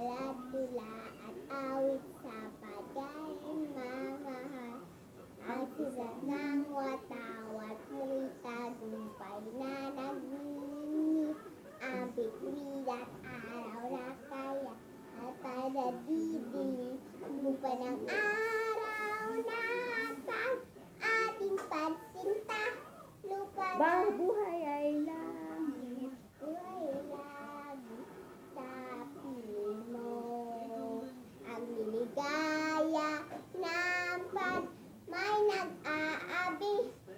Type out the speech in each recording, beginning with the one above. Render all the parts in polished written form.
dala-dula at awit sa pagmamahal. Ang sisat ng watawat mo'y tagumpay na nagniningit. Ang bituin at araw na kaya at panadidinig. Lupa ng araw na pag ating pagsinta. Lupa ng Buhay ay langit. buhay lagi sa piling mo. Ang liligaya ng pag may nag-aabi.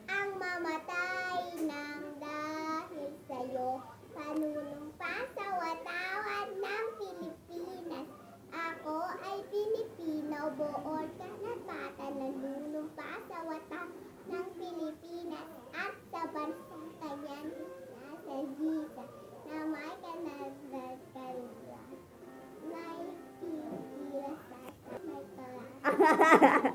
Ang mamatay ng dahil sa'yo. Panunumpa sa watawat ng Pilipinas. Ako ay Pilipino, buod kanapatan. Nanunumpa sa watawat ng Pilipinas. At sa bansang kanyan nasa gisa na may kanagagala. May titira sa may tala.